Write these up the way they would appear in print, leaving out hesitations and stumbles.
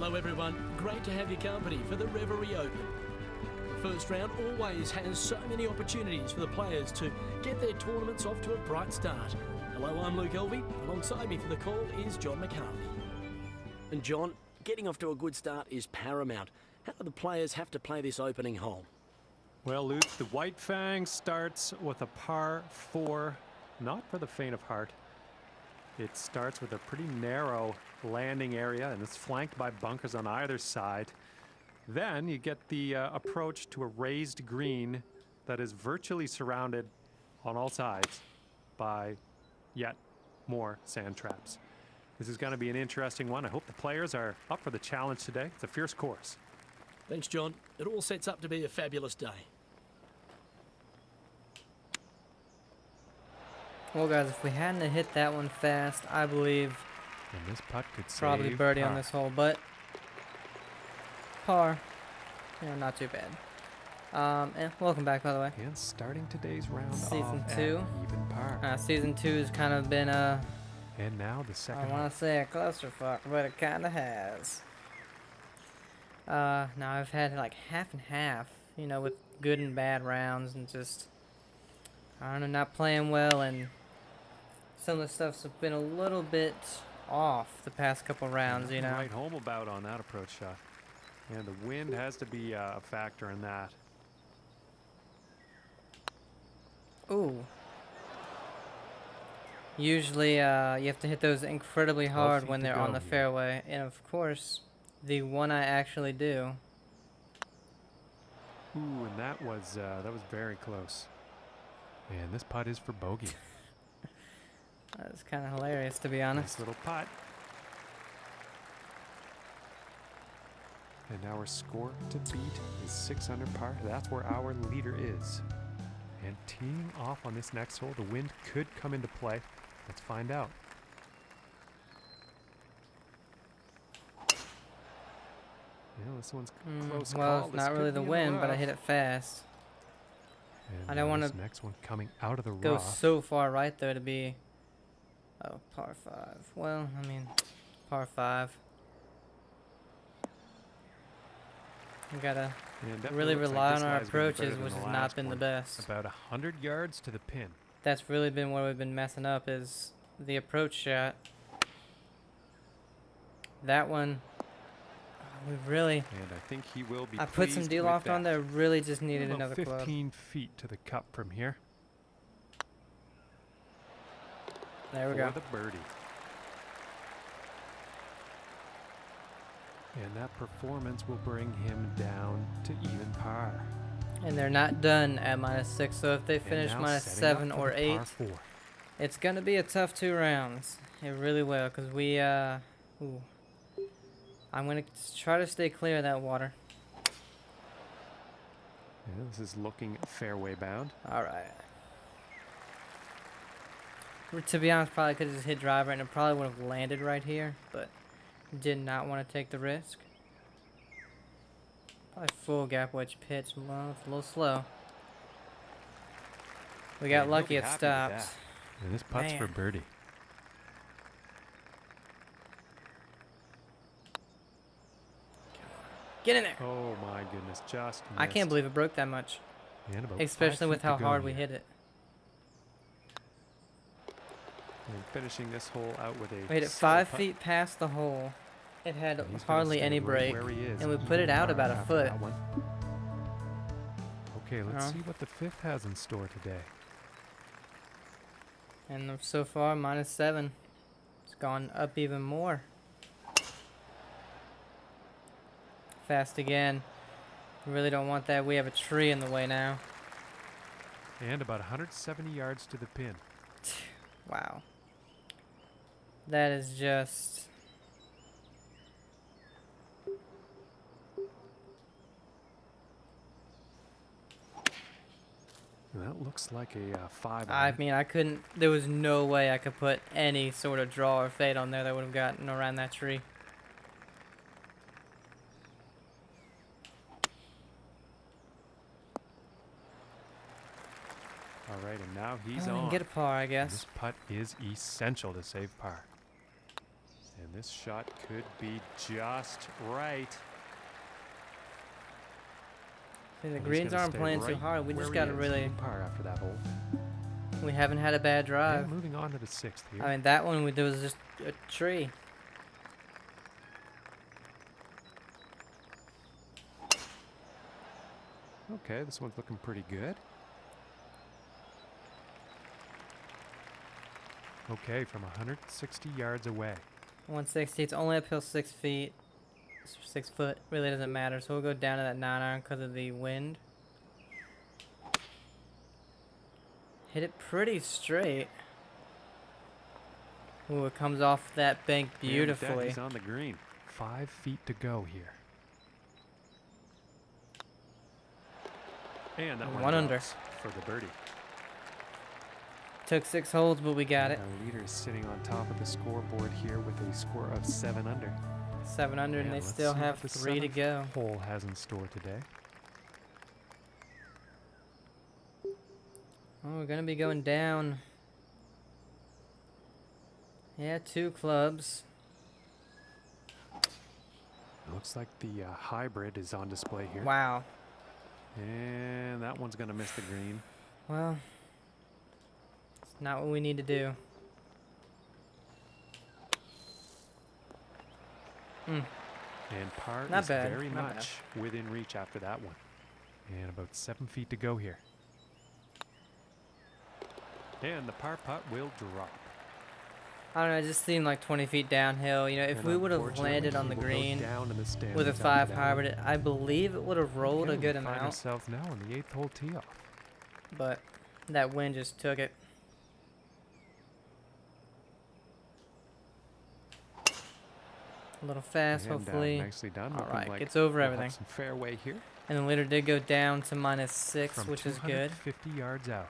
Hello everyone, great to have your company for the Reverie Open. The first round always has so many opportunities for the players to get their tournaments off to a bright start. Hello, I'm Luke Elvey. Alongside me for the call is John McCarthy. And John, getting off to a good start is paramount. How do the players have to play this opening hole? Well, Luke, the White Fang starts with a par 4, not for the faint of heart. It starts with a pretty narrow landing area, and it's flanked by bunkers on either side. Then you get the approach to a raised green that is virtually surrounded on all sides by yet more sand traps. This is going to be an interesting one. I hope the players are up for the challenge today. It's a fierce course. Thanks, John. It all sets up to be a fabulous day. Well, guys, if we hadn't have hit that one fast, I believe And this putt could probably save birdie par. on this hole, but par, not too bad. And welcome back, by the way. And starting today's round Season off 2. at even par. Season 2 has kind of been And now the I second want to say a clusterfuck, but it kind of has. Now I've had like half and half, with good and bad rounds, and just, I don't know, not playing well, and some of the stuff's been a little bit off the past couple rounds, Nothing to write home about on that approach shot. And the wind has to be a factor in that. Ooh. Usually, you have to hit those incredibly hard when they're on the fairway, and of course, the one I actually do. Ooh, and that was very close. And this putt is for bogey. That's kind of hilarious, to be honest. Nice little putt. And our score to beat is 6 under par. That's where our leader is. And teeing off on this next hole, the wind could come into play. Let's find out. Yeah, this one's close Well, call. it's This not could really be the in win, but I rough. hit it fast. And I don't now wanna this next one coming out of the Go rough. so far right there to be... Oh, par 5. Well, I mean, par 5. We gotta And definitely really looks like rely this on our lie's gonna be better approaches, than which the has not last been the one. best. About 100 yards to the pin. That's really been what we've been messing up, is the approach shot. That one, we really... And I think he will be I put some pleased D-loft with on that. there, really just needed About another 15 club. feet to the cup from here. There we For go. the birdie. And that performance will bring him down to even par. And they're not done at -6, so if they And finish now -7 setting up for or the 8, par 4. it's going to be a tough 2 rounds. It really will, because we, ooh. I'm going to try to stay clear of that water. Yeah, this is looking fairway bound. All right. To be honest, probably could have just hit driver and it probably would have landed right here, but did not want to take the risk. Probably full gap wedge pitch. Well, it's a little slow. We got And lucky he'll it be happy with stopped. that. And this putt's for Man. birdie. Get in there! Oh my goodness, just I can't missed. believe it broke that much. And about 5 Especially with feet how to go hard we here. hit it. And finishing this hole out with a We hit it solo 5 putt. feet past the hole. It had And he's gonna hardly stay any right break. where he is, And we even put it out par about a after foot. that one. Okay, let's Oh. see what the 5th has in store today. And so far, -7. It's gone up even more. Fast again. Really don't want that. We have a tree in the way now. And about 170 yards to the pin. Wow. That is just... And that looks like a 5 I iron. mean, I couldn't... There was no way I could put any sort of draw or fade on there that would have gotten around that tree. All right, and now he's Oh, we on. can get a par, I And guess. this putt is essential to save par. And this shot could be just right. See, the And he's greens gonna aren't stay playing too right hard. We where just he got to is, really. in par after that hole. We haven't had a bad drive. And moving on to the 6th here. I mean, that one there was just a tree. Okay, this one's looking pretty good. Okay, from 160 yards away. 160. It's only uphill 6 feet. 6 foot. Really doesn't matter. So we'll go down to that 9-iron because of the wind. Hit it pretty straight. Ooh, it comes off that bank beautifully. He's on the green. 5 feet to go here. And that One under drops for the birdie. Took 6 holes, but we got it. Our leader is sitting on top of the scoreboard here with a score of 7 under. 7 under, and they let's still see have what the 3 to 7th go. hole has in store today. Oh, we're gonna be going down. Yeah, 2 clubs. Looks like the hybrid is on display here. Wow. And that one's going to miss the green. Well, it's not what we need to do. And par Not is bad, very not much within reach after that one. And about 7 feet to go here. And the par putt will drop. I don't know, it just seemed like 20 feet downhill. You know, if And we would have unfortunately, landed on he the will go green down in the standings with a after 5 that one. hybrid, I believe it would have rolled a Again, good we find amount. ourselves now on the 8th hole tee off. But that wind just took it. A little fast, And, hopefully. nicely done. All Looking right, like gets over we'll have everything. some fairway here. And the leader did go down to -6, From which is good. 250 yards out.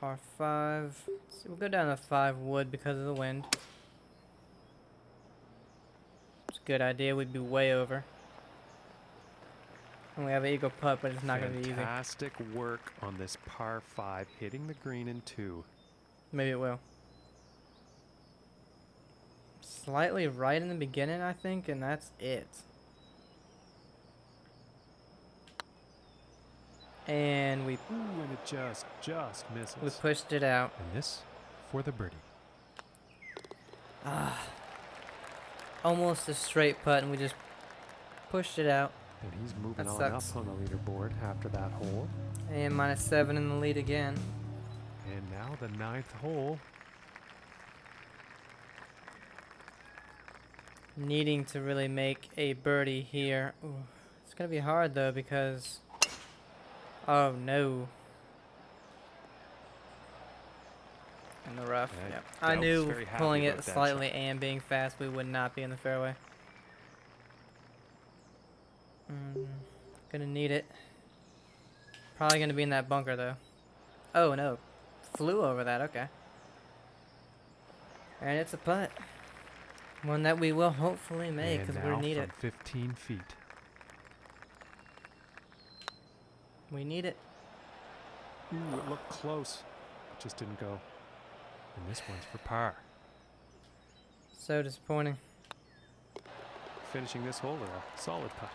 Par 5. So we'll go down to 5 wood because of the wind. It's a good idea. We'd be way over. And we have an eagle putt, but it's not going to be easy. Fantastic work on this par 5, hitting the green in 2. Maybe it will. Slightly right in the beginning, I think, and that's it. And we Ooh, and it just misses. pushed it out. And this for the birdie. Almost a straight putt, and we just pushed it out. And he's moving That on sucks. up on the leaderboard after that hole. And -7 in the lead again. And now the 9th hole. Needing to really make a birdie here. Ooh, it's going to be hard, though, because... Oh, no. In the rough. Yeah, Yep. Delp's I knew very happy pulling about it that slightly and being fast, we would not be in the fairway. Gonna need it. Probably gonna be in that bunker, though. Oh, no. Flew over that, okay. And it's a putt. One that we will hopefully make, And because now we need from it. 15 feet. We need it. Ooh, it looked close. It just didn't go. And this one's for par. So disappointing. Finishing this hole with a solid putt.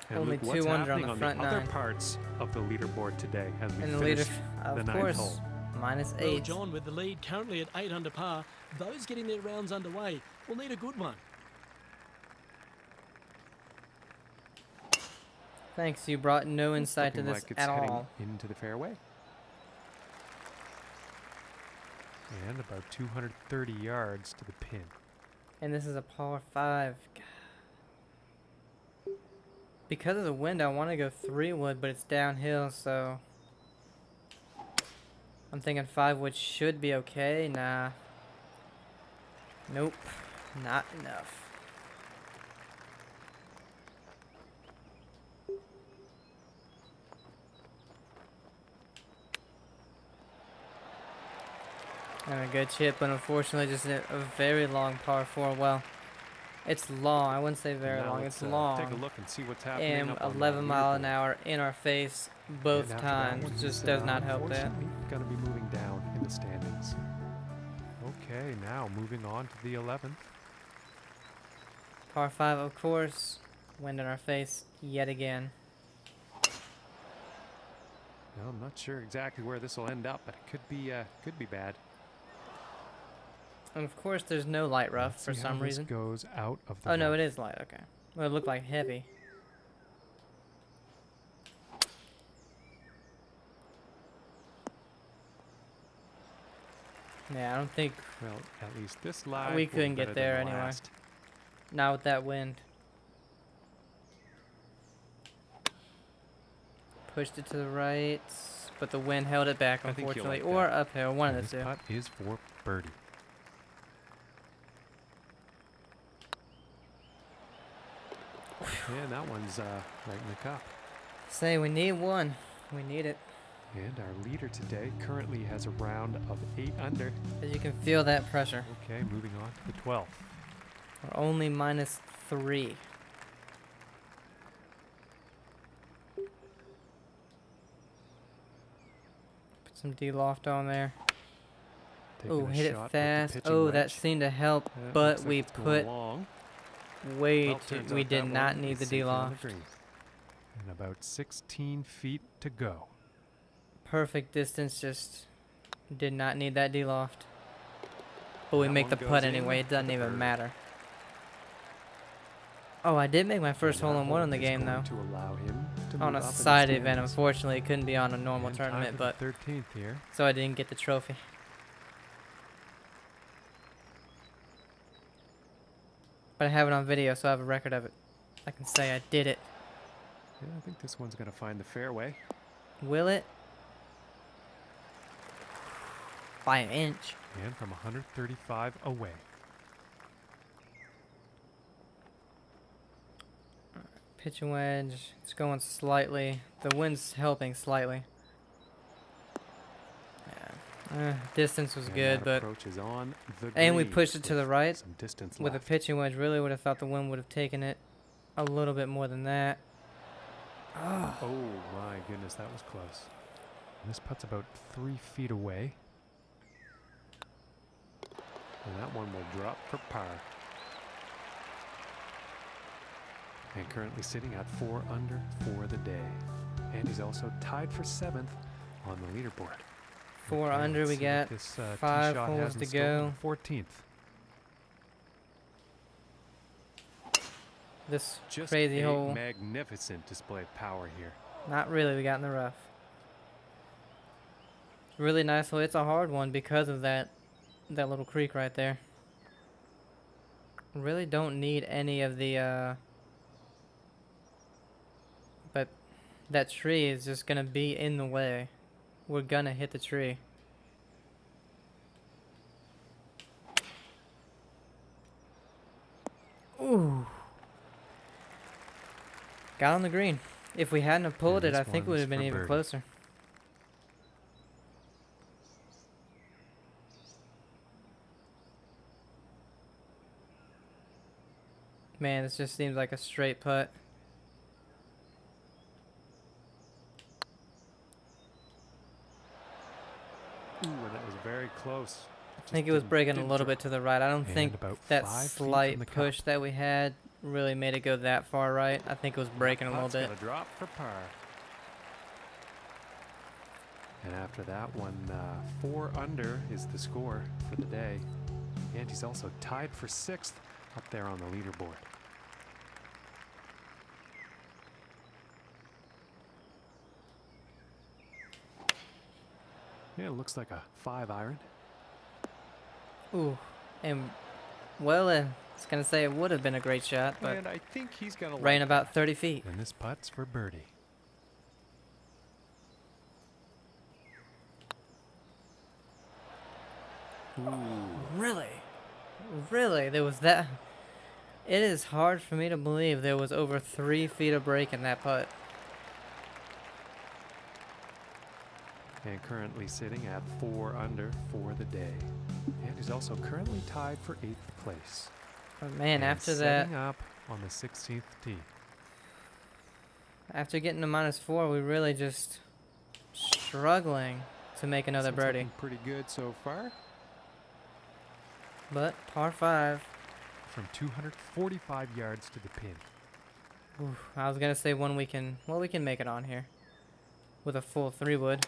And Only Luke, what's 2 under on happening the on front the other 9. parts of the leaderboard today as we And the leader, finish of the 9th course, hole? -8. Well, John, with the lead currently at 8 under par, those getting their rounds underway will need a good one. Thanks, you brought no It's insight to looking this like it's at heading all. into the fairway. And about 230 yards to the pin. And this is a par 5. God. Because of the wind, I want to go 3 wood, but it's downhill, so... I'm thinking 5 wood should be okay. Nah. Nope. Not enough. And a good chip, but unfortunately just a very long par 4. Well, it's long. I wouldn't say very Now long. let's, It's long. Take a look and see what's happening. And up on the 11 mile an leaderboard. hour in our face both And after that times one, just he's, does not help that. unfortunately going to be moving down in the standings. Okay, now moving on to the 11th. Par 5, of course. Wind in our face yet again. Well, I'm not sure exactly where this will end up, but it could be bad. And of course, there's no light rough Let's for see how some this reason. goes out of the Oh no, rough. it is light. Okay. Well, it looked like heavy. Yeah, I don't think Well, at least this lie we will be couldn't better get there than the anyway. last. Not with that wind. Pushed it to the right, but the wind held it back, I think you'll unfortunately. like Or that. uphill, one And of the this two. putt is for birdie. Yeah, that one's right in the cup. Say, we need one. We need it. And our leader today currently has a round of 8 under. As you can feel that pressure. Okay, moving on to the 12th. We're only -3. Put some D-loft on there. Taking Oh, a hit shot it with the fast. pitching Oh, that wedge. seemed to help, Yeah, but looks like we it's going put long. way Well, too. turns We out did that not one need is the safe on the D-loft. green. And about 16 feet to go. Perfect distance, just did not need that D-loft. But we That make one the goes putt in anyway, it for doesn't the even birdie. matter. Oh, I did make my first And that hole-in-one hole in the is game, going though. to allow him to On move a up in the side event, standings. unfortunately, it couldn't be on a normal And time tournament, for but the 13th here. so I didn't get the trophy. But I have it on video, so I have a record of it. I can say I did it. Yeah, I think this one's going to find the fairway. Will it? By an inch. And from 135 away. Pitching wedge. It's going slightly. The wind's helping slightly. Yeah. Distance was And good, that but approach is on the and we green pushed it to with the right some distance with a left. pitching wedge. Really would have thought the wind would have taken it a little bit more than that. Oh. Oh my goodness, that was close. And this putt's about 3 feet away. And that one will drop for par. And currently sitting at 4 under for the day. And he's also tied for 7th on the leaderboard. 4 Okay, under, let's we see what got this, 5 tee shot holes has in to store go. for the 14th. This Just crazy a hole. magnificent display of power here. Not really, we got in the rough. Really nice hole. It's a hard one because of that little creek right there. Really don't need any of the but that tree is just gonna be in the way. We're gonna hit the tree. Ooh. Got on the green. If we hadn't have pulled And it, I this think it would one's have been for even birdie. closer. Man, this just seems like a straight putt. Ooh, and that was very close. I think it was breaking a little bit to the right. I don't And think about that 5 feet from slight the cup. push that we had really made it go that far right. I think it was breaking a little bit. Gonna drop for par. And after that one, 4 under is the score for the day. And he's also tied for 6th up there on the leaderboard. Yeah, it looks like a 5 iron. Ooh, and well, I was gonna say it would have been a great shot, but And I think he's gonna ran like about that. 30 feet. And this putt's for birdie. Ooh. Really? Really? There was that. It is hard for me to believe there was over 3 feet of break in that putt. And currently sitting at 4 under for the day. And he's also currently tied for 8th place. But man, And after that, setting up on the 16th tee. after getting to -4, we really just struggling to make another So it's birdie. looking pretty good so far. But par 5. From 245 yards to the pin. Oof, I was gonna say one we can make it on here with a full 3-wood.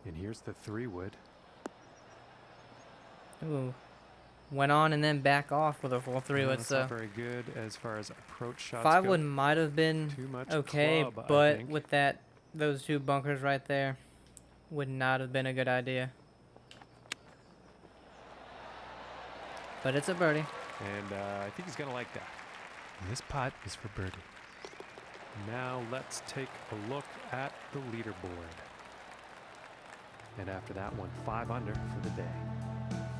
And here's the 3-wood. Ooh, went on and then back off with a full 3-wood. That's So not very good as far as approach shots 5-wood go. might have been Too much okay, club, I but think. with those 2 bunkers right there, would not have been a good idea. But it's a birdie. And I think he's going to like that. And this putt is for birdie. Now let's take a look at the leaderboard. And after that one, 5 under for the day.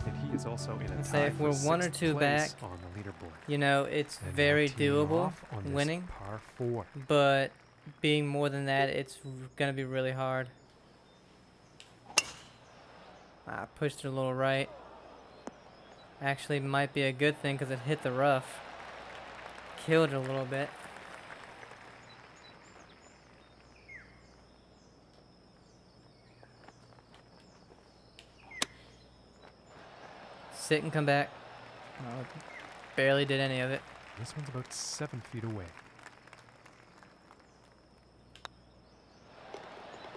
And he is also in a tie Say if for we're 1 or 6th 2 place back, on the leaderboard. you know, it's And now very teeing doable off on this winning. par 4. But being more than that, it's gonna be really hard. I pushed it a little right. Actually, might be a good thing because it hit the rough. Killed it a little bit. Sit and come back. Oh, barely did any of it. This one's about 7 feet away.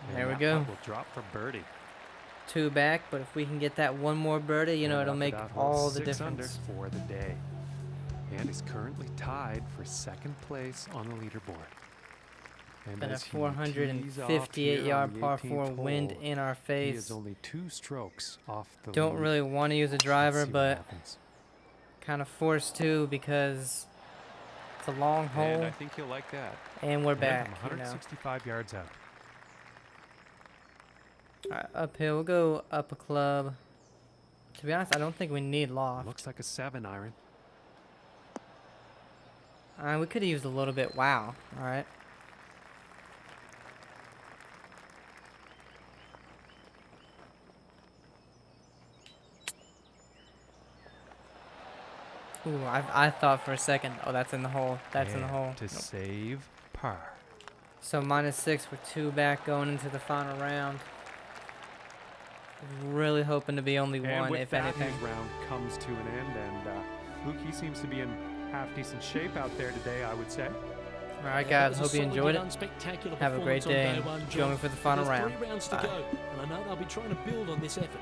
And There we that go. putt will drop for birdie. 2 back, but if we can get that one more birdie, you know, And it'll after make that hole, all the 6 under difference. for the day. And is currently tied for 2nd place on the leaderboard. And Got a as he tees off 458 here yard on the par 18th 4 wind hole, in our he is face. only 2 strokes off the Don't lead. really want to use a Let's driver, see what but happens. kind of forced to because it's a long And I hole think he'll like that. and we're And back. I'm You know, 165 yards out. Alright, uphill. We'll go up a club. To be honest, I don't think we need loft. Looks like a 7 iron. We could have used a little bit. Wow. All right. Ooh, I thought for a second, oh, that's in the hole. That's in the And hole. to Nope. save par. So -6 with 2 back going into the final round. Really hoping to be only And one, with if that, anything. his round comes to an end. And Luke, he seems to be in half decent shape out there today, I would say. All right, That guys. was Hope you solidly enjoyed done, it. spectacular Have a great performance on day. day And one, join me John. for the final There's round. 3 rounds to Bye. go, and I know they'll be trying to build on this effort.